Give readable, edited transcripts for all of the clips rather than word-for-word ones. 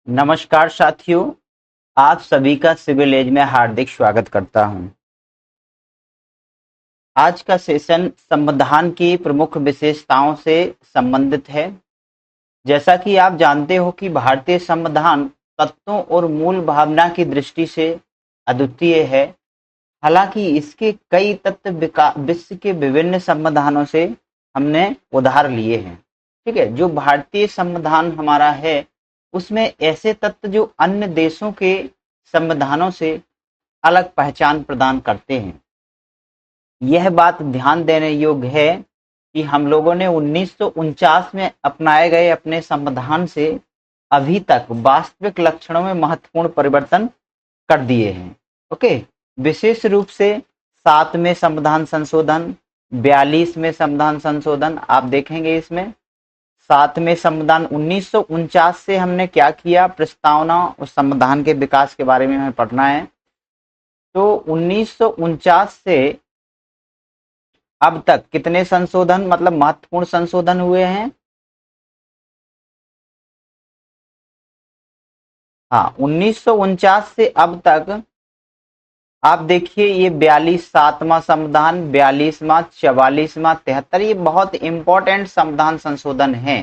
नमस्कार साथियों, आप सभी का सिविल एज में हार्दिक स्वागत करता हूं। आज का सेशन संविधान की प्रमुख विशेषताओं से संबंधित है। जैसा कि आप जानते हो कि भारतीय संविधान तत्वों और मूल भावना की दृष्टि से अद्वितीय है। हालांकि इसके कई तत्व विश्व के विभिन्न संविधानों से हमने उधार लिए हैं। ठीक है, जो भारतीय संविधान हमारा है उसमें ऐसे तत्व जो अन्य देशों के संविधानों से अलग पहचान प्रदान करते हैं। यह बात ध्यान देने योग्य है कि हम लोगों ने 1949 में अपनाए गए अपने संविधान से अभी तक वास्तविक लक्षणों में महत्वपूर्ण परिवर्तन कर दिए हैं। ओके, विशेष रूप से 7वें संविधान संशोधन, 42वें संविधान संशोधन आप देखेंगे। इसमें 7वें संविधान 1949 से हमने क्या किया, प्रस्तावना उस संविधान के विकास के बारे में हमें पढ़ना है। तो 1949 से अब तक कितने संशोधन मतलब महत्वपूर्ण संशोधन हुए हैं? हाँ, 1949 से अब तक आप देखिए, ये 7वां संविधान, 42वां, 44वां, 73, ये बहुत इंपॉर्टेंट संविधान संशोधन है।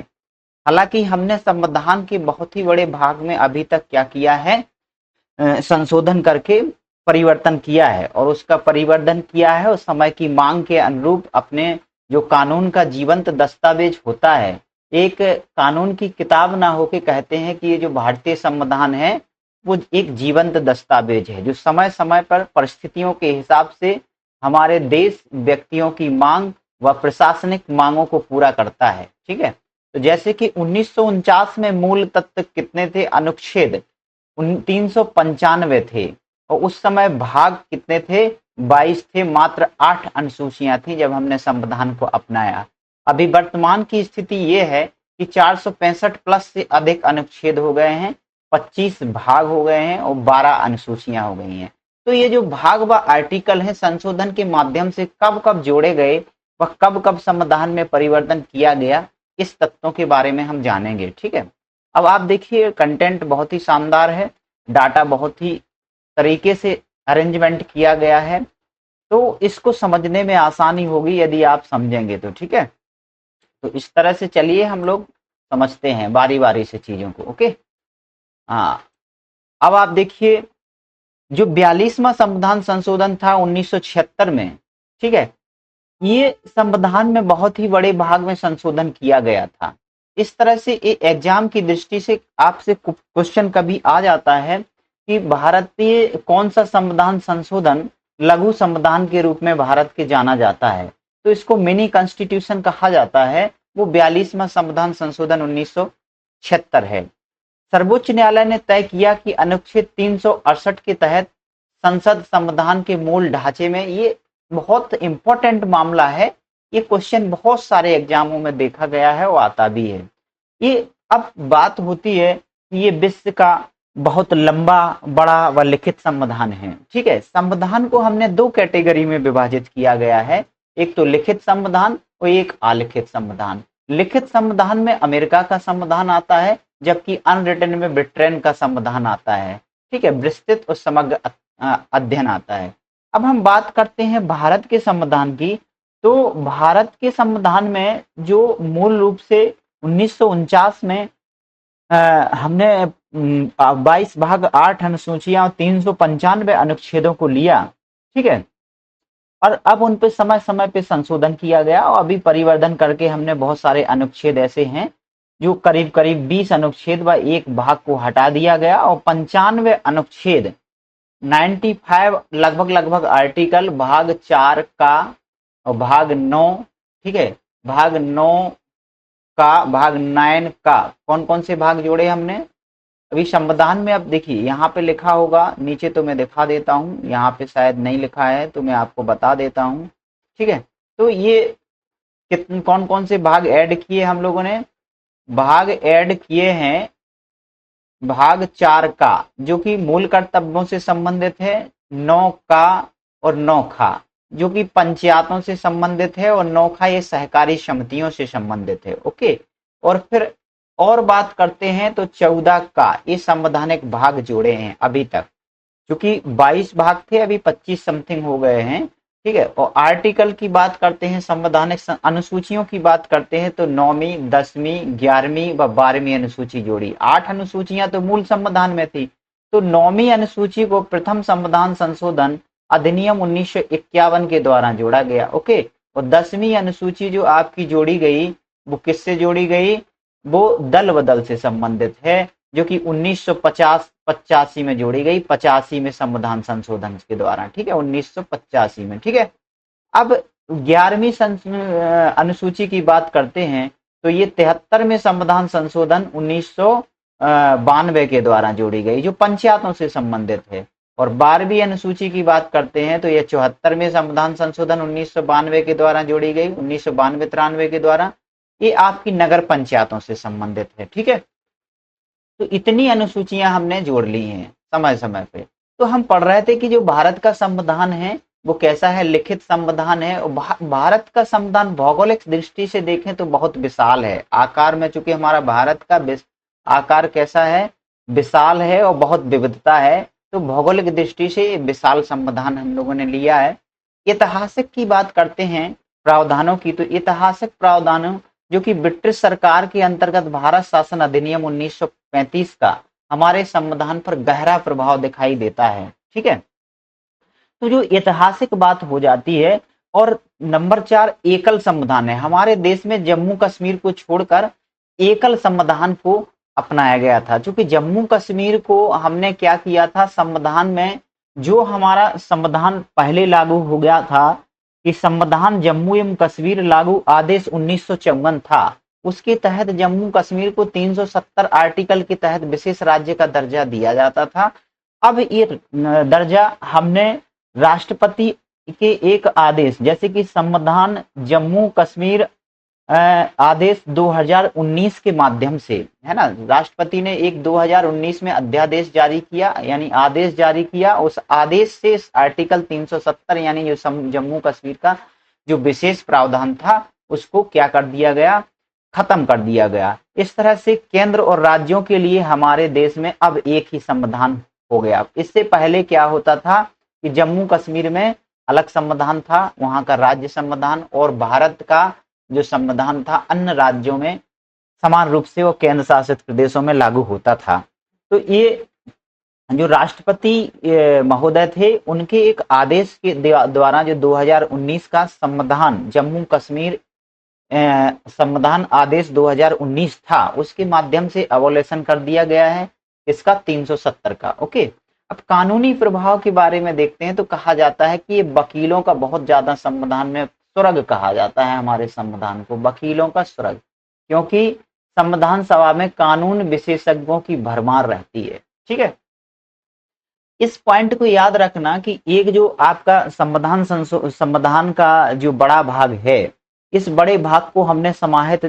हालांकि हमने संविधान के बहुत ही बड़े भाग में अभी तक क्या किया है, संशोधन करके परिवर्तन किया है, और उसका परिवर्तन किया है उस समय की मांग के अनुरूप। अपने जो कानून का जीवंत दस्तावेज होता है, एक कानून की किताब ना होके कहते हैं कि ये जो भारतीय संविधान है वो एक जीवंत दस्तावेज है जो समय समय पर परिस्थितियों के हिसाब से हमारे देश, व्यक्तियों की मांग व प्रशासनिक मांगों को पूरा करता है। ठीक है, तो जैसे कि 1949 में मूल तत्व कितने थे? अनुच्छेद 395 थे, और उस समय भाग कितने थे? 22 थे। मात्र 8 अनुसूचियां थी जब हमने संविधान को अपनाया। अभी वर्तमान की स्थिति ये है कि 465 प्लस से अधिक अनुच्छेद हो गए हैं, 25 भाग हो गए हैं और 12 अनुसूचियां हो गई हैं। तो ये जो भाग व आर्टिकल है संशोधन के माध्यम से कब कब जोड़े गए व कब कब संविधान में परिवर्तन किया गया, इस तत्वों के बारे में हम जानेंगे। ठीक है, अब आप देखिए, कंटेंट बहुत ही शानदार है, डाटा बहुत ही तरीके से अरेंजमेंट किया गया है, तो इसको समझने में आसानी होगी यदि आप समझेंगे तो। ठीक है, तो इस तरह से चलिए हम लोग समझते हैं बारी बारी से चीजों को। ओके, हाँ, अब आप देखिए, जो 42वां संविधान संशोधन था 1976 में, ठीक है, ये संविधान में बहुत ही बड़े भाग में संशोधन किया गया था। इस तरह से एग्जाम की दृष्टि से आपसे क्वेश्चन कभी आ जाता है कि भारतीय कौन सा संविधान संशोधन लघु संविधान के रूप में भारत के जाना जाता है, तो इसको मिनी कॉन्स्टिट्यूशन कहा जाता है। वो 42वां संविधान संशोधन 1976 है। सर्वोच्च न्यायालय ने तय किया कि अनुच्छेद 368 के तहत संसद संविधान के मूल ढांचे में, ये बहुत इंपॉर्टेंट मामला है, ये क्वेश्चन बहुत सारे एग्जामों में देखा गया है, वो आता भी है। ये अब बात होती है कि ये विश्व का बहुत लंबा, बड़ा व लिखित संविधान है। ठीक है, संविधान को हमने दो कैटेगरी में विभाजित किया गया है, एक तो लिखित संविधान और एक अलिखित संविधान। लिखित संविधान में अमेरिका का संविधान आता है, जबकि अनरिटन में ब्रिटेन का संविधान आता है। ठीक है, विस्तृत और समग्र अध्ययन आता है। अब हम बात करते हैं भारत के संविधान की। तो भारत के संविधान में जो मूल रूप से 1949 में हमने 22 भाग, 8 अनुसूचियां और 395 अनुच्छेदों को लिया। ठीक है, और अब उन पे समय समय पे संशोधन किया गया, और अभी परिवर्तन करके हमने बहुत सारे अनुच्छेद ऐसे हैं जो करीब करीब 20 अनुच्छेद व एक भाग को हटा दिया गया, और 95 अनुच्छेद, 95 लगभग लगभग आर्टिकल भाग 4 का और भाग 9, ठीक है, भाग 9 का, भाग 9 का, कौन कौन से भाग जोड़े हमने अभी संविधान में? अब देखिए, यहाँ पे लिखा होगा नीचे, तो मैं दिखा देता हूँ, यहाँ पे शायद नहीं लिखा है तो मैं आपको बता देता हूँ। ठीक है, तो ये कितने कौन कौन से भाग ऐड किए हम लोगों ने? भाग ऐड किए हैं भाग 4 का, जो कि मूल कर्तव्यों से संबंधित है, 9 का और 9 खा, जो कि पंचायतों से संबंधित है, और 9 खा ये सहकारी समितियों से संबंधित है। ओके, और फिर और बात करते हैं तो 14 का ये संवैधानिक भाग जोड़े हैं अभी तक, क्योंकि 22 भाग थे, अभी 25 समथिंग हो गए हैं, ठीक है। और आर्टिकल की बात करते हैं, संवैधानिक अनुसूचियों की बात करते हैं तो 9वीं, 10वीं, 11वीं व 12वीं अनुसूची जोड़ी। 8 अनुसूचियां तो मूल संविधान में थी, तो 9वीं अनुसूची को प्रथम संविधान संशोधन अधिनियम 1951 के द्वारा जोड़ा गया, ओके। और 10वीं अनुसूची जो आपकी जोड़ी गई वो किससे जोड़ी गई, वो दल बदल से संबंधित है, जो कि 1985 में जोड़ी गई, 85 में संविधान संशोधन के द्वारा, ठीक है, 1985 में, ठीक है। अब 11वीं अनुसूची की बात करते हैं तो ये 73 में संविधान संशोधन 1992 के द्वारा जोड़ी गई, जो पंचायतों से संबंधित है। और 12वीं अनुसूची की बात करते हैं तो ये 74 में संविधान संशोधन 1992 के द्वारा जोड़ी गई, 1992-93 के द्वारा, ये आपकी नगर पंचायतों से संबंधित है, ठीक है। तो इतनी अनुसूचियां हमने जोड़ ली हैं समय समय पे। तो हम पढ़ रहे थे कि जो भारत का संविधान है वो कैसा है, लिखित संविधान है। और भारत का संविधान भौगोलिक दृष्टि से देखें तो बहुत विशाल है आकार में, चूंकि हमारा भारत का आकार कैसा है, विशाल है और बहुत विविधता है, तो भौगोलिक दृष्टि से विशाल संविधान हम लोगों ने लिया है। ऐतिहासिक की बात करते हैं प्रावधानों की, तो ऐतिहासिक प्रावधानों जो कि ब्रिटिश सरकार के अंतर्गत भारत शासन अधिनियम 1935 का हमारे संविधान पर गहरा प्रभाव दिखाई देता है, ठीक है। तो जो ऐतिहासिक बात हो जाती है। और नंबर 4 एकल संविधान है। हमारे देश में जम्मू कश्मीर को छोड़कर एकल संविधान को अपनाया गया था, क्योंकि जम्मू कश्मीर को हमने क्या किया था, संविधान में जो हमारा संविधान पहले लागू हो गया था कि संविधान जम्मू एवं कश्मीर लागू आदेश 1954 था, उसके तहत जम्मू कश्मीर को 370 आर्टिकल के तहत विशेष राज्य का दर्जा दिया जाता था। अब ये दर्जा हमने राष्ट्रपति के एक आदेश, जैसे कि संविधान जम्मू कश्मीर आदेश 2019 के माध्यम से, है ना, राष्ट्रपति ने एक 2019 में अध्यादेश जारी किया, यानी आदेश जारी किया। उस आदेश से आर्टिकल 370 यानी जो जम्मू कश्मीर का जो विशेष प्रावधान था उसको क्या कर दिया गया, खत्म कर दिया गया। इस तरह से केंद्र और राज्यों के लिए हमारे देश में अब एक ही संविधान हो गया। इससे पहले क्या होता था कि जम्मू कश्मीर में अलग संविधान था, वहां का राज्य संविधान, और भारत का जो संविधान था अन्य राज्यों में समान रूप से वो केंद्र शासित प्रदेशों में लागू होता था। तो ये जो राष्ट्रपति महोदय थे उनके एक आदेश के द्वारा जो 2019 का संविधान जम्मू कश्मीर संविधान आदेश 2019 था, उसके माध्यम से अबोलेशन कर दिया गया है इसका 370 का, ओके। अब कानूनी प्रभाव के बारे में देखते हैं तो कहा जाता है कि ये वकीलों का बहुत ज्यादा संविधान में स्वर्ग कहा जाता है, हमारे संविधान को वकीलों का स्वर्ग, क्योंकि संविधान सभा में कानून विशेषज्ञों की भरमार रहती है, ठीक है। इस पॉइंट को याद रखना कि एक जो आपका संविधान का जो बड़ा भाग है, इस बड़े भाग को हमने समाहित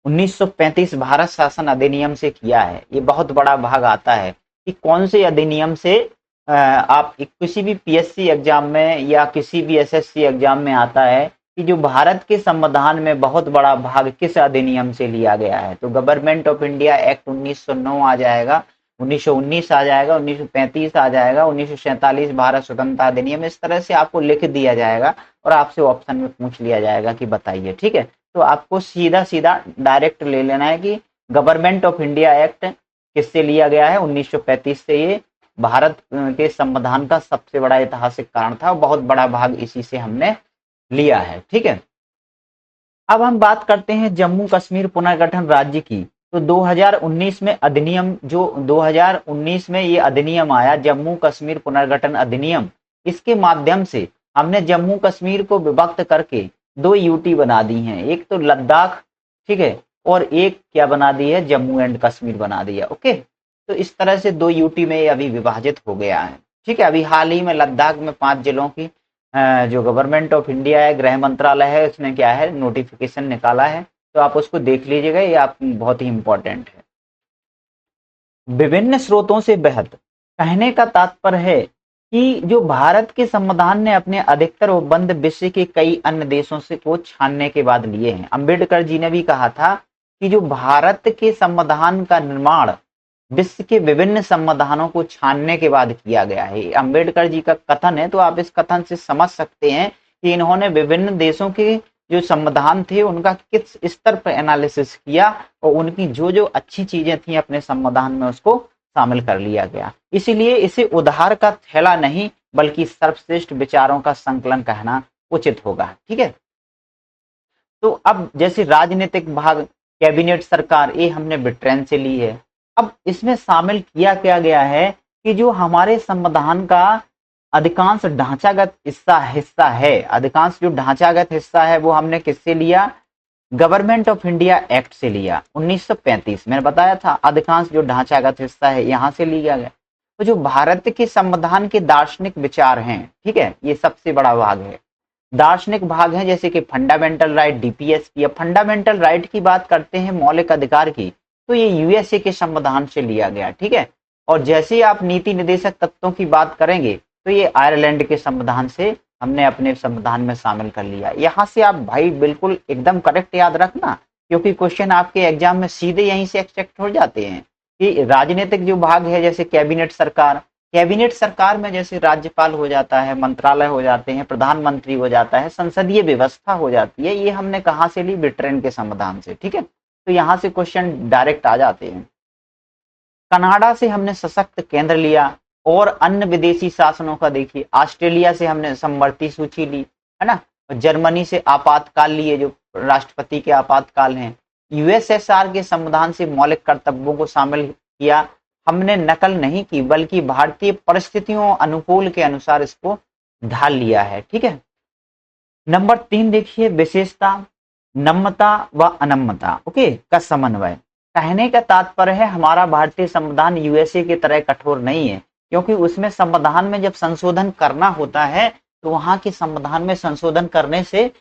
1935 भारत शासन अधिनियम से किया है। ये बहुत बड़ा भाग आता है कि कौन से अधिनियम से आप किसी भी पीएससी एग्जाम में या किसी भी एसएससी एग्जाम में आता है कि जो भारत के संविधान में बहुत बड़ा भाग किस अधिनियम से लिया गया है। तो गवर्नमेंट ऑफ इंडिया एक्ट 1909 आ जाएगा, 1919 आ जाएगा, 1935 आ जाएगा, 1947 भारत स्वतंत्रता अधिनियम, इस तरह से आपको लिख दिया जाएगा और आपसे ऑप्शन में पूछ लिया जाएगा कि बताइए, ठीक है। तो आपको सीधा सीधा डायरेक्ट ले लेना है कि गवर्नमेंट ऑफ इंडिया एक्ट किससे लिया गया है, 1935 से। ये भारत के संविधान का सबसे बड़ा ऐतिहासिक कारण था, बहुत बड़ा भाग इसी से हमने लिया है, ठीक है। अब हम बात करते हैं जम्मू कश्मीर पुनर्गठन राज्य की। तो 2019 में अधिनियम, जो 2019 में ये अधिनियम आया जम्मू कश्मीर पुनर्गठन अधिनियम, इसके माध्यम से हमने जम्मू कश्मीर को विभक्त करके 2 यूटी बना दी हैं, एक तो लद्दाख, ठीक है, और एक क्या बना दी है, जम्मू एंड कश्मीर बना दिया, ओके। तो इस तरह से 2 यूटी में अभी विभाजित हो गया है, ठीक है। अभी हाल ही में लद्दाख में 5 जिलों की जो गवर्नमेंट ऑफ इंडिया है, गृह मंत्रालय है, उसने क्या है नोटिफिकेशन निकाला है, तो आप उसको देख लीजिएगा, ये आप बहुत ही इंपॉर्टेंट है। विभिन्न स्रोतों से बहत, कहने का तात्पर्य है कि जो भारत के संविधान ने अपने अधिकतर उपबंध विश्व के कई अन्य देशों से को छानने के बाद लिए हैं। अंबेडकर जी ने भी कहा था कि जो भारत के संविधान का निर्माण विश्व के विभिन्न संविधानों को छानने के बाद किया गया है। अंबेडकर जी का कथन है, तो आप इस कथन से समझ सकते हैं कि इन्होंने विभिन्न देशों के जो संविधान थे उनका किस स्तर पर एनालिसिस किया और उनकी जो जो अच्छी चीजें थी अपने संविधान में उसको शामिल कर लिया गया। इसीलिए इसे उधार का थैला नहीं बल्कि सर्वश्रेष्ठ विचारों का संकलन कहना उचित होगा। ठीक है, तो अब जैसे राजनीतिक भाग, कैबिनेट सरकार, ये हमने ब्रिटेन से ली है। अब इसमें शामिल किया क्या गया है कि जो हमारे संविधान का अधिकांश ढांचागत हिस्सा है, अधिकांश जो ढांचागत हिस्सा है वो हमने किससे लिया? गवर्नमेंट ऑफ इंडिया एक्ट से लिया 1935। मैंने बताया था अधिकांश जो ढांचागत हिस्सा है यहां से लिया गया। तो जो भारत के संविधान के दार्शनिक विचार हैं, ठीक है, ये सबसे बड़ा भाग है। दार्शनिक भाग है जैसे कि फंडामेंटल राइट, डीपीएस की। अब फंडामेंटल राइट की बात करते हैं, मौलिक अधिकार की, तो ये यूएसए के संविधान से लिया गया। ठीक है, और जैसे ही आप नीति निर्देशक तत्वों की बात करेंगे तो ये आयरलैंड के संविधान से हमने अपने संविधान में शामिल कर लिया। यहाँ से आप भाई बिल्कुल एकदम करेक्ट याद रखना, क्योंकि क्वेश्चन आपके एग्जाम में सीधे यहीं से एक्सपेक्ट हो जाते हैं कि राजनीतिक जो भाग है जैसे कैबिनेट सरकार, कैबिनेट सरकार में जैसे राज्यपाल हो जाता है, मंत्रालय हो जाते हैं, प्रधानमंत्री हो जाता है, संसदीय व्यवस्था हो जाती है, ये हमने कहाँ से ली? ब्रिटेन के संविधान से। ठीक है, तो यहाँ से क्वेश्चन डायरेक्ट आ जाते हैं। कनाडा से हमने सशक्त केंद्र लिया और अन्य विदेशी शासनों का देखिए, ऑस्ट्रेलिया से हमने समवर्ती सूची ली, है ना, जर्मनी से आपातकाल लिए जो राष्ट्रपति के आपातकाल हैं, यूएसएसआर के संविधान से मौलिक कर्तव्यों को शामिल किया। हमने नकल नहीं की बल्कि भारतीय परिस्थितियों अनुकूल के अनुसार इसको ढाल लिया है। ठीक है, नंबर 3 देखिए, विशेषता, नम्यता व अनम्यता, ओके, का समन्वय। कहने का तात्पर्य है हमारा भारतीय संविधान यूएसए की तरह कठोर नहीं है, क्योंकि उसमें संविधान में जब संशोधन करना होता है तो वहां के संविधान में संशोधन करने से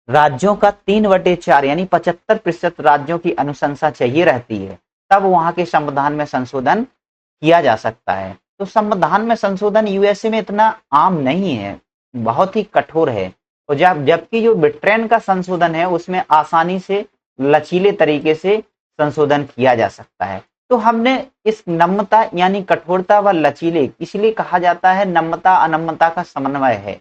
राज्यों का 3/4 यानी 75% राज्यों की अनुशंसा चाहिए रहती है, तब वहां के संविधान में संशोधन किया जा सकता है। तो संविधान में संशोधन यूएसए में इतना आम नहीं है, बहुत ही कठोर है। और जबकि जो ब्रिटेन का संशोधन है उसमें आसानी से लचीले तरीके से संशोधन किया जा सकता है। तो हमने इस नम्यता यानी कठोरता व लचीले, इसलिए कहा जाता है नम्यता अनम्यता का समन्वय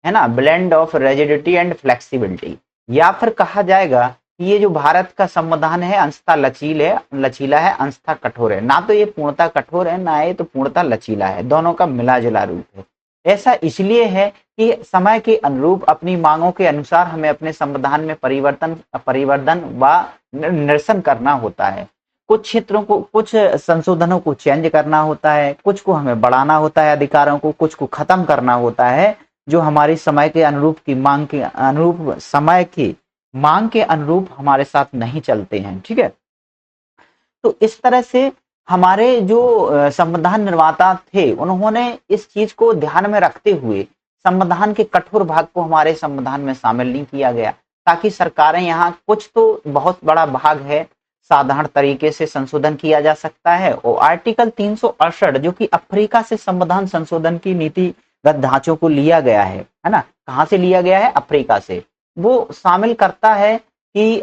है ना, blend of rigidity and flexibility. या फिर कहा जाएगा कि ये जो भारत का संविधान है अंशतः लचीला है, अंशतः कठोर है। ना तो ये पूर्णतः कठोर है, ना ये तो पूर्णतः लचीला है, दोनों का मिला जुला रूप है। ऐसा इसलिए है कि समय के अनुरूप अपनी मांगों के अनुसार हमें अपने संविधान में परिवर्तन व निरसन करना होता है। कुछ क्षेत्रों को, कुछ संशोधनों को चेंज करना होता है, कुछ को हमें बढ़ाना होता है अधिकारों को, कुछ को खत्म करना होता है जो हमारी समय के अनुरूप की मांग के अनुरूप, समय की मांग के अनुरूप हमारे साथ नहीं चलते हैं। ठीक है, तो इस तरह से हमारे जो संविधान निर्माता थे उन्होंने इस चीज को ध्यान में रखते हुए संविधान के कठोर भाग को हमारे संविधान में शामिल नहीं किया गया, ताकि सरकारें यहाँ, कुछ तो बहुत बड़ा भाग है साधारण तरीके से संशोधन किया जा सकता है। और आर्टिकल 368 जो कि अफ्रीका से संविधान संशोधन की नीतिगत ढांचों को लिया गया है ना, कहाँ से लिया गया है? अफ्रीका से। वो शामिल करता है कि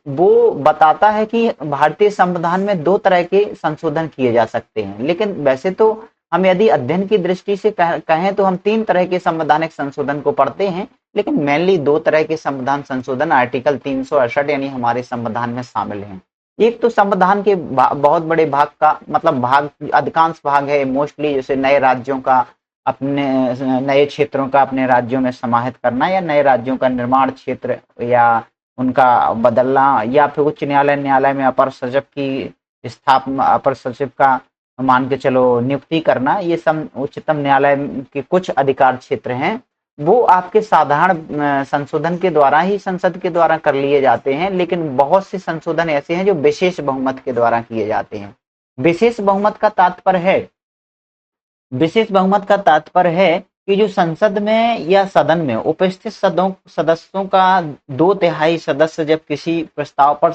वो बताता है कि भारतीय संविधान में 2 तरह के संशोधन किए जा सकते हैं, लेकिन वैसे तो हम यदि अध्ययन की दृष्टि से कहें तो हम 3 तरह के संवैधानिक संशोधन को पढ़ते हैं, लेकिन मेनली 2 तरह के संविधान संशोधन आर्टिकल 368 यानी हमारे संविधान में शामिल हैं। एक तो संविधान के बहुत बड़े भाग का, मतलब भाग, अधिकांश भाग है मोस्टली, जैसे नए राज्यों का, अपने नए क्षेत्रों का अपने राज्यों में समाहित करना, या नए राज्यों का निर्माण क्षेत्र या उनका बदलना, या फिर उच्च न्यायालय में अपर सचिव की स्थापना, अपर सचिव का मान के चलो नियुक्ति करना, ये सब उच्चतम न्यायालय के कुछ अधिकार क्षेत्र हैं, वो आपके साधारण संशोधन के द्वारा ही संसद के द्वारा कर लिए जाते हैं। लेकिन बहुत से संशोधन ऐसे हैं जो विशेष बहुमत के द्वारा किए जाते हैं। विशेष बहुमत का तात्पर्य है कि जो संसद में या सदन में उपस्थित सदस्यों का 2/3 सदस्य जब किसी प्रस्ताव पर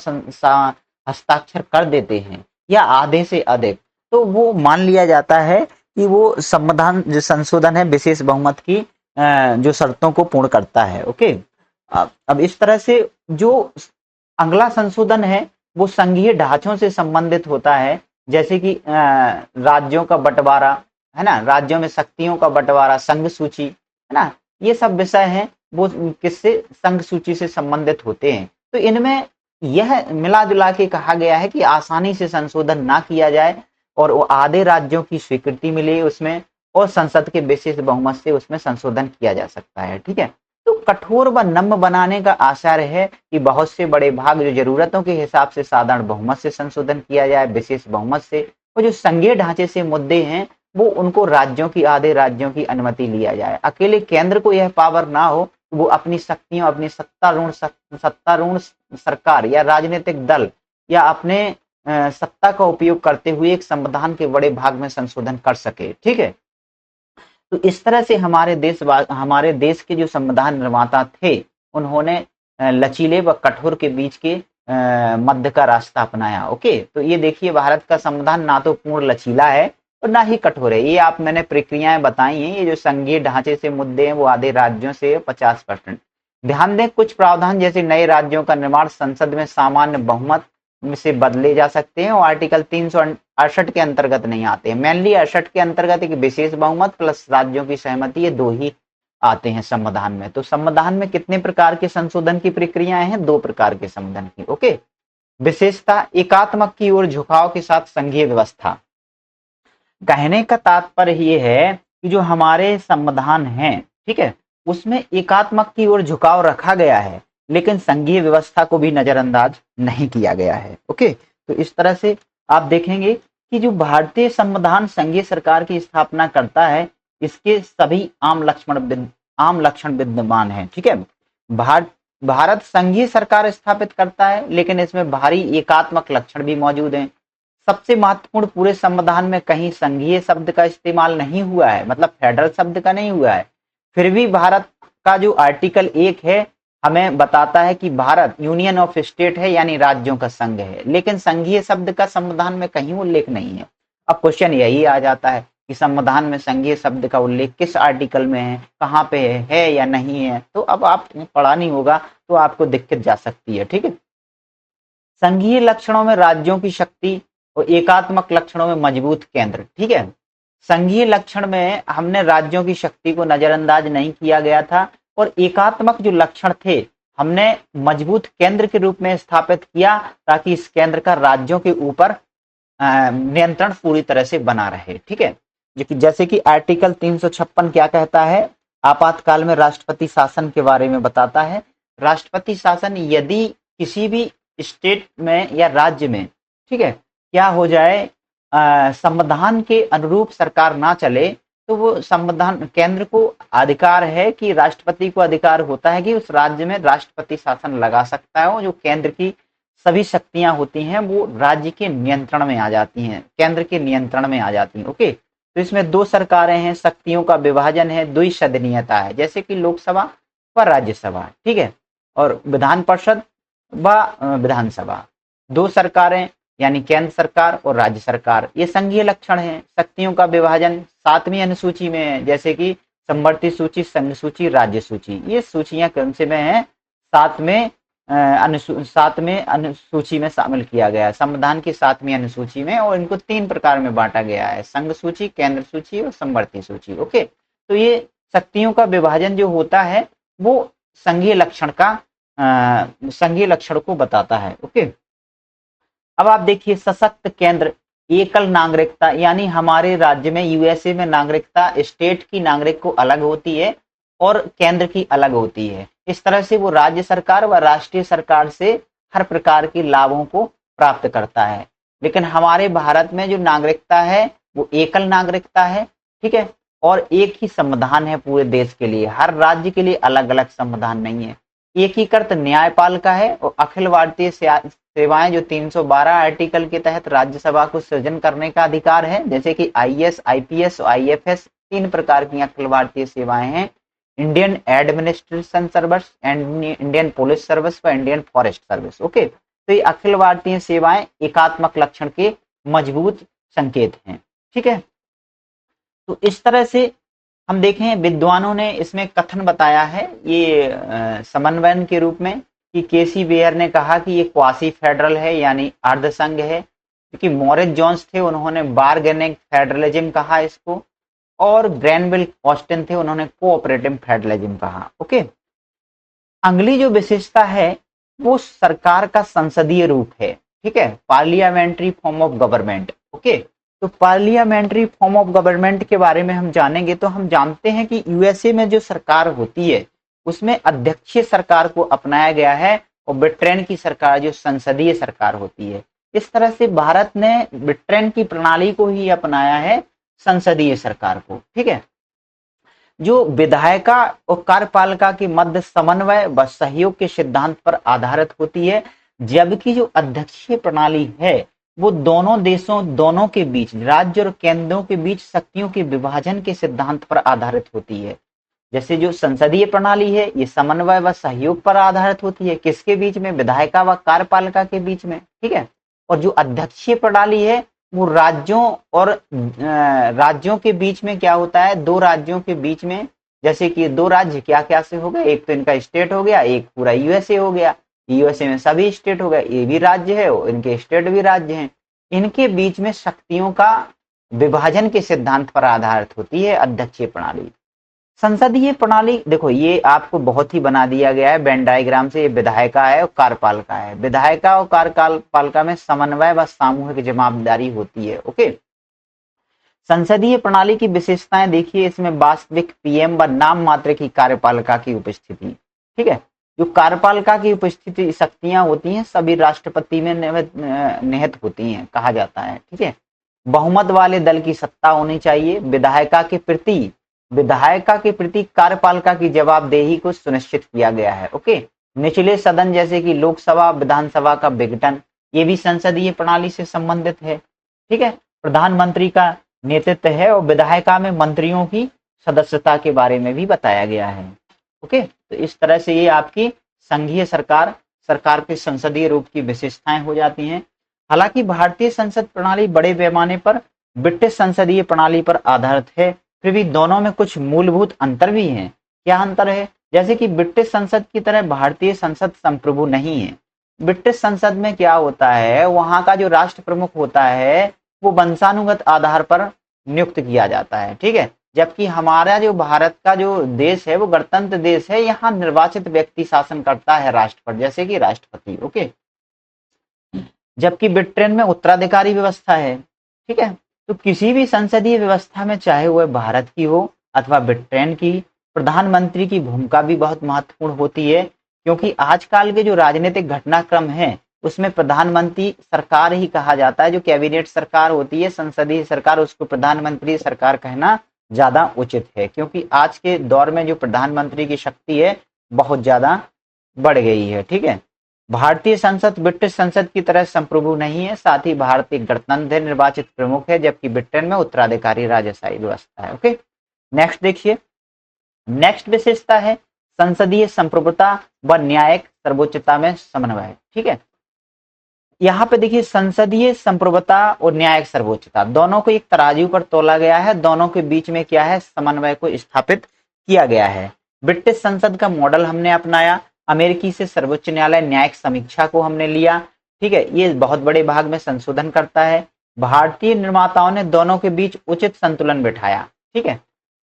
हस्ताक्षर कर देते हैं या आधे से अधिक, तो वो मान लिया जाता है कि वो संविधान जो संशोधन है विशेष बहुमत की जो शर्तों को पूर्ण करता है। ओके, अब इस तरह से जो अगला संशोधन है वो संघीय ढांचों से संबंधित होता है, जैसे कि राज्यों का बंटवारा, है ना, राज्यों में शक्तियों का बंटवारा, संघ सूची, है ना, ये सब विषय हैं वो किससे, संघ सूची से संबंधित होते हैं। तो इनमें यह मिला जुला के कहा गया है कि आसानी से संशोधन ना किया जाए और वो आधे राज्यों की स्वीकृति मिले उसमें, और संसद के विशेष बहुमत से उसमें संशोधन किया जा सकता है। ठीक है, तो कठोर व नम्य बनाने का आशय है कि बहुत से बड़े भाग जो जरूरतों के हिसाब से साधारण बहुमत से संशोधन किया जाए, विशेष बहुमत से, और जो संघीय ढांचे से मुद्दे हैं वो उनको राज्यों की, आधे राज्यों की अनुमति लिया जाए। अकेले केंद्र को यह पावर ना हो, वो अपनी शक्तियों, अपनी सत्तारूढ़ सरकार या राजनीतिक दल या अपने सत्ता का उपयोग करते हुए एक संविधान के बड़े भाग में संशोधन कर सके। ठीक है, तो इस तरह से हमारे देश के जो संविधान निर्माता थे उन्होंने लचीले व कठोर के बीच के मध्य का रास्ता अपनाया। ओके, तो ये देखिए भारत का संविधान ना तो पूर्ण लचीला है और ना ही कठोर है। ये आप मैंने प्रक्रियाएं बताई हैं, ये जो संघीय ढांचे से मुद्दे हैं वो आधे राज्यों से 50%। ध्यान दें कुछ प्रावधान जैसे नए राज्यों का निर्माण संसद में सामान्य बहुमत से बदले जा सकते हैं और आर्टिकल 368 के अंतर्गत नहीं आते हैं। मेनली 68 के अंतर्गत एक विशेष बहुमत प्लस राज्यों की सहमति, ये दो ही आते हैं संविधान में। तो संविधान में कितने प्रकार के संशोधन की प्रक्रियाएं हैं, दो प्रकार के संशोधन की। ओके, विशेषता एकात्मक की ओर झुकाव के साथ संघीय व्यवस्था। कहने का तात्पर्य ये है कि जो हमारे संविधान है, ठीक है, उसमें एकात्मक की ओर झुकाव रखा गया है लेकिन संघीय व्यवस्था को भी नजरअंदाज नहीं किया गया है। ओके, तो इस तरह से आप देखेंगे कि जो भारतीय संविधान संघीय सरकार की स्थापना करता है इसके सभी आम लक्षण विद्यमान है। ठीक है, भारत संघीय सरकार स्थापित करता है लेकिन इसमें भारी एकात्मक लक्षण भी मौजूद हैं। सबसे महत्वपूर्ण, पूरे संविधान में कहीं संघीय शब्द का इस्तेमाल नहीं हुआ है, मतलब फेडरल शब्द का नहीं हुआ है। फिर भी भारत का जो आर्टिकल 1 है हमें बताता है कि भारत यूनियन ऑफ स्टेट है, यानी राज्यों का संघ है, लेकिन संघीय शब्द का संविधान में कहीं उल्लेख नहीं है। अब क्वेश्चन यही आ जाता है कि संविधान में संघीय शब्द का उल्लेख किस आर्टिकल में है, कहाँ पे है या नहीं है। तो अब आप पढ़ा नहीं होगा तो आपको दिक्कत जा सकती है। ठीक है, संघीय लक्षणों में राज्यों की शक्ति और एकात्मक लक्षणों में मजबूत केंद्र। ठीक है, संघीय लक्षण में हमने राज्यों की शक्ति को नजरअंदाज नहीं किया गया था और एकात्मक जो लक्षण थे हमने मजबूत केंद्र के रूप में स्थापित किया ताकि इस केंद्र का राज्यों के ऊपर नियंत्रण पूरी तरह से बना रहे। ठीक है, जैसे कि आर्टिकल 356 क्या कहता है, आपातकाल में राष्ट्रपति शासन के बारे में बताता है। राष्ट्रपति शासन यदि किसी भी स्टेट में या राज्य में, ठीक है, क्या हो जाए, संविधान के अनुरूप सरकार ना चले तो वो संविधान, केंद्र को अधिकार है कि राष्ट्रपति को अधिकार होता है कि उस राज्य में राष्ट्रपति शासन लगा सकता है और जो केंद्र की सभी शक्तियां होती हैं वो राज्य के नियंत्रण में आ जाती हैं, केंद्र के नियंत्रण में आ जाती हैं। ओके, तो इसमें दो सरकारें हैं, शक्तियों का विभाजन है, द्विसदनीयता है, जैसे कि लोकसभा व राज्यसभा। ठीक है, और विधान परिषद व विधानसभा, दो सरकारें यानी केंद्र सरकार और राज्य सरकार, ये संघीय लक्षण है। शक्तियों का विभाजन 7वीं अनुसूची में है, जैसे कि समवर्ती सूची, संघ सूची, राज्य सूची। ये सूचियां कौन से में है, 7वें अनुसूची में शामिल किया गया है, संविधान की 7वीं अनुसूची में, और इनको 3 प्रकार में बांटा गया है, संघ सूची, केंद्र सूची और समवर्ती सूची। ओके, तो ये शक्तियों का विभाजन जो होता है वो संघीय लक्षण को बताता है। ओके, अब आप देखिए सशक्त केंद्र, एकल नागरिकता, यानी हमारे राज्य में यूएसए में नागरिकता स्टेट की नागरिक को अलग होती है और केंद्र की अलग होती है। इस तरह से वो राज्य सरकार व राष्ट्रीय सरकार से हर प्रकार के लाभों को प्राप्त करता है। लेकिन हमारे भारत में जो नागरिकता है वो एकल नागरिकता है। ठीक है, और एक ही संविधान है पूरे देश के लिए, हर राज्य के लिए अलग अलग संविधान नहीं है। एकीकृत न्यायपालिका है और अखिल भारतीय सेवाएं जो 312 आर्टिकल के तहत राज्यसभा को सृजन करने का अधिकार है, जैसे कि आईएएस, आईपीएस और आईएफएस, 3 प्रकार की अखिल भारतीय सेवाएं हैं, Indian administration service, Indian police service व इंडियन फॉरेस्ट सर्विस। ओके, तो ये अखिल भारतीय सेवाएं एकात्मक लक्षण के मजबूत संकेत हैं। ठीक है, तो इस तरह से हम देखें विद्वानों ने इसमें कथन बताया है, ये समन्वयन के रूप में कि केसी बेयर ने कहा कि ये क्वासी फेडरल है यानी अर्धसंघ है, क्योंकि मॉरिस जोन्स थे उन्होंने बारगेनिंग फेडरलिज्म कहा इसको, और ग्रैनविल ऑस्टिन थे उन्होंने कोऑपरेटिव फेडरलिज्म कहा। ओके, अगली जो विशेषता है वो सरकार का संसदीय रूप है, ठीक है, parliamentary form of government. Okay, तो पार्लियामेंट्री फॉर्म ऑफ गवर्नमेंट के बारे में हम जानेंगे तो हम जानते हैं कि यूएसए में जो सरकार होती है उसमें अध्यक्षीय सरकार को अपनाया गया है, और ब्रिटेन की सरकार जो संसदीय सरकार होती है। इस तरह से भारत ने ब्रिटेन की प्रणाली को ही अपनाया है, संसदीय सरकार को, ठीक है, जो विधायिका और कार्यपालिका के मध्य समन्वय व सहयोग के सिद्धांत पर आधारित होती है, जबकि जो अध्यक्षीय प्रणाली है वो दोनों देशों, दोनों के बीच, राज्य और केंद्रों के बीच शक्तियों के विभाजन के सिद्धांत पर आधारित होती है। जैसे जो संसदीय प्रणाली है ये समन्वय व सहयोग पर आधारित होती है, किसके बीच में, विधायिका व कार्यपालिका के बीच में, ठीक है, और जो अध्यक्षीय प्रणाली है वो राज्यों और राज्यों के बीच में क्या होता है, दो राज्यों के बीच में, जैसे कि दो राज्य क्या क्या से हो गए, एक तो इनका स्टेट हो गया, एक पूरा यूएसए हो गया, यूएसए में सभी स्टेट हो गए, ये भी राज्य है और इनके स्टेट भी राज्य हैं, इनके बीच में शक्तियों का विभाजन के सिद्धांत पर आधारित होती है अध्यक्षीय प्रणाली। संसदीय प्रणाली देखो ये आपको बहुत ही बना दिया गया है वेन डायग्राम से, ये विधायिका है और कार्यपालिका है, विधायिका और कार्यपालिका में समन्वय व सामूहिक जवाबदारी होती है। ओके, संसदीय प्रणाली की विशेषताएं देखिए, इसमें वास्तविक पीएम व नाम मात्र की कार्यपालिका की उपस्थिति, ठीक है, जो कार्यपालिका की उपस्थिति शक्तियां होती हैं सभी राष्ट्रपति में निहित होती हैं कहा जाता है, ठीक है, बहुमत वाले दल की सत्ता होनी चाहिए, विधायिका के प्रति कार्यपालिका की जवाबदेही को सुनिश्चित किया गया है। ओके, निचले सदन जैसे कि लोकसभा, विधानसभा का विघटन ये भी संसदीय प्रणाली से संबंधित है, ठीक है, प्रधानमंत्री का नेतृत्व है और विधायिका में मंत्रियों की सदस्यता के बारे में भी बताया गया है। ओके, तो इस तरह से ये आपकी संघीय सरकार के संसदीय रूप की विशेषताएं हो जाती हैं। हालांकि भारतीय संसद प्रणाली बड़े पैमाने पर ब्रिटिश संसदीय प्रणाली पर आधारित है, फिर भी दोनों में कुछ मूलभूत अंतर भी हैं। क्या अंतर है, जैसे कि ब्रिटिश संसद की तरह भारतीय संसद संप्रभु नहीं है। ब्रिटिश संसद में क्या होता है, वहां का जो राष्ट्र प्रमुख होता है वो वंशानुगत आधार पर नियुक्त किया जाता है, ठीक है, जबकि हमारा जो भारत का जो देश है वो गणतंत्र देश है, यहाँ निर्वाचित व्यक्ति शासन करता है राष्ट्र पर, जैसे कि राष्ट्रपति। ओके, जबकि ब्रिटेन में उत्तराधिकारी व्यवस्था है, ठीक है, तो किसी भी संसदीय व्यवस्था में चाहे वह भारत की हो अथवा ब्रिटेन की, प्रधानमंत्री की भूमिका भी बहुत महत्वपूर्ण होती है, क्योंकि आजकल के जो राजनीतिक घटनाक्रम है उसमें प्रधानमंत्री सरकार ही कहा जाता है, जो कैबिनेट सरकार होती है संसदीय सरकार उसको प्रधानमंत्री सरकार कहना ज्यादा उचित है, क्योंकि आज के दौर में जो प्रधानमंत्री की शक्ति है बहुत ज्यादा बढ़ गई है, ठीक है। भारतीय संसद ब्रिटिश संसद की तरह संप्रभु नहीं है, साथ ही भारतीय गणतंत्र निर्वाचित प्रमुख है, जबकि ब्रिटेन में उत्तराधिकारी राजशाही व्यवस्था है। ओके, नेक्स्ट देखिए, नेक्स्ट विशेषता है संसदीय संप्रभुता व न्यायिक सर्वोच्चता में समन्वय, ठीक है। यहाँ पे देखिए संसदीय संप्रभुता और न्यायिक सर्वोच्चता दोनों को एक तराजू पर तोला गया है, दोनों के बीच में क्या है, समन्वय को स्थापित किया गया है। ब्रिटिश संसद का मॉडल हमने अपनाया, अमेरिकी से सर्वोच्च न्यायालय न्यायिक समीक्षा को हमने लिया, ठीक है, ये बहुत बड़े भाग में संशोधन करता है। भारतीय निर्माताओं ने दोनों के बीच उचित संतुलन बिठाया, ठीक है,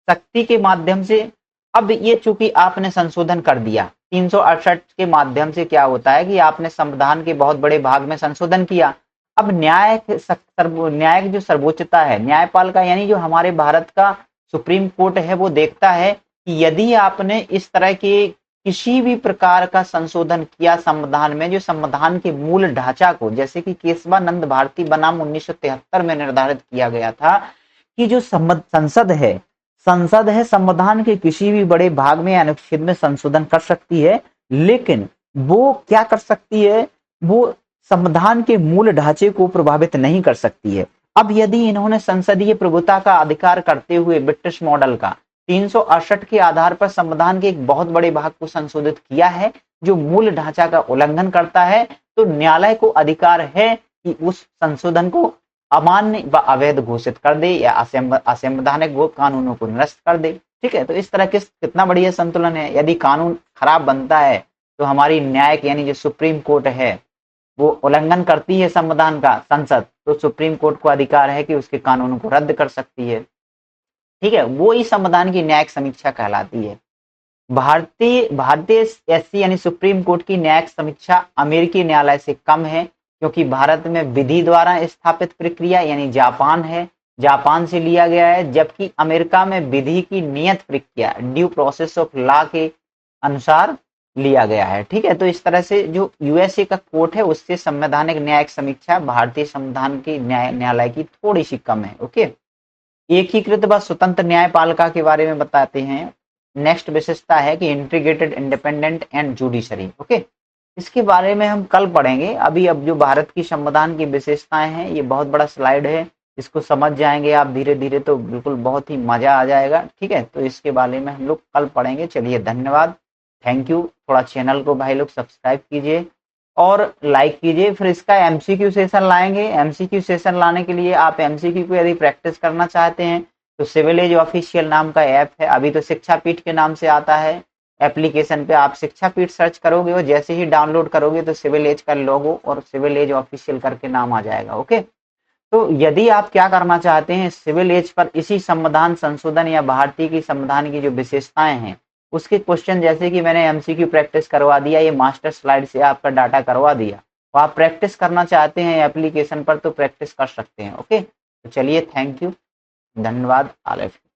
शक्ति के माध्यम से। अब ये चूंकि आपने संशोधन कर दिया 368 के माध्यम से, क्या होता है कि आपने संविधान के बहुत बड़े भाग में संशोधन किया। अब न्यायिक जो सर्वोच्चता है, न्यायपालिका यानी जो हमारे भारत का सुप्रीम कोर्ट है, वो देखता है कि यदि आपने इस तरह के किसी भी प्रकार का संशोधन किया संविधान में, जो संविधान के मूल ढांचा को, जैसे कि केशवानंद भारती बनाम 1973 में निर्धारित किया गया था कि जो संसद है संविधान के किसी भी बड़े भाग में अनुच्छेद में संशोधन कर सकती है, लेकिन वो क्या कर सकती है, वो संविधान के मूल ढांचे को प्रभावित नहीं कर सकती है। अब यदि इन्होंने संसदीय प्रभुता का अधिकार करते हुए ब्रिटिश मॉडल का 368 के आधार पर संविधान के एक बहुत बड़े भाग को संशोधित किया है जो मूल ढांचा का उल्लंघन करता है, तो न्यायालय को अधिकार है कि उस संशोधन को अमान्य व अवैध घोषित कर दे या असंवैधानिक कानूनों को निरस्त कर दे, ठीक है। तो इस तरह कितना बढ़िया संतुलन है। यदि कानून खराब बनता है तो हमारी न्यायिक यानी जो सुप्रीम कोर्ट है वो उल्लंघन करती है संविधान का संसद, तो सुप्रीम कोर्ट को अधिकार है कि उसके कानून को रद्द कर सकती है। ठीक है, वो ही संविधान की न्यायिक समीक्षा कहलाती है। भारतीय भारतीय एससी यानी सुप्रीम कोर्ट की न्यायिक समीक्षा अमेरिकी न्यायालय से कम है, क्योंकि भारत में विधि द्वारा स्थापित प्रक्रिया यानी जापान है, जापान से लिया गया है, जबकि अमेरिका में विधि की नियत प्रक्रिया ड्यू प्रोसेस ऑफ लॉ के अनुसार लिया गया है। ठीक है, तो इस तरह से जो यूएसए का कोर्ट है उससे संवैधानिक न्यायिक समीक्षा भारतीय संविधान की न्यायालय की थोड़ी सी कम है। ओके, एकीकृत व स्वतंत्र न्यायपालिका के बारे में बताते हैं। नेक्स्ट विशेषता है कि integrated, independent and judiciary. Okay, इसके बारे में हम कल पढ़ेंगे। अभी अब जो भारत की संविधान की विशेषताएं हैं, ये बहुत बड़ा स्लाइड है, इसको समझ जाएंगे आप धीरे धीरे तो बिल्कुल बहुत ही मजा आ जाएगा। ठीक है, तो इसके बारे में हम लोग कल पढ़ेंगे। चलिए, धन्यवाद, थैंक यू। थोड़ा चैनल को भाई लोग सब्सक्राइब कीजिए और लाइक कीजिए। फिर इसका एमसीक्यू सेशन लाएंगे। एमसीक्यू सेशन लाने के लिए आप एमसीक्यू को यदि प्रैक्टिस करना चाहते हैं तो सिविल एज ऑफिशियल नाम का ऐप है, अभी तो शिक्षा पीठ के नाम से आता है। एप्लीकेशन पे आप शिक्षा पीठ सर्च करोगे और जैसे ही डाउनलोड करोगे तो सिविल एज का लोगो और सिविल एज ऑफिशियल करके नाम आ जाएगा। ओके, तो यदि आप क्या करना चाहते हैं, सिविल एज पर इसी संविधान संशोधन या भारतीय की संविधान की जो विशेषताएं हैं उसके क्वेश्चन, जैसे कि मैंने एमसीक्यू प्रैक्टिस करवा दिया, ये मास्टर स्लाइड से आपका डाटा करवा दिया, तो आप प्रैक्टिस करना चाहते हैं एप्लीकेशन पर तो प्रैक्टिस कर सकते हैं। ओके, तो चलिए, थैंक यू, धन्यवाद, ऑल ऑफ यू।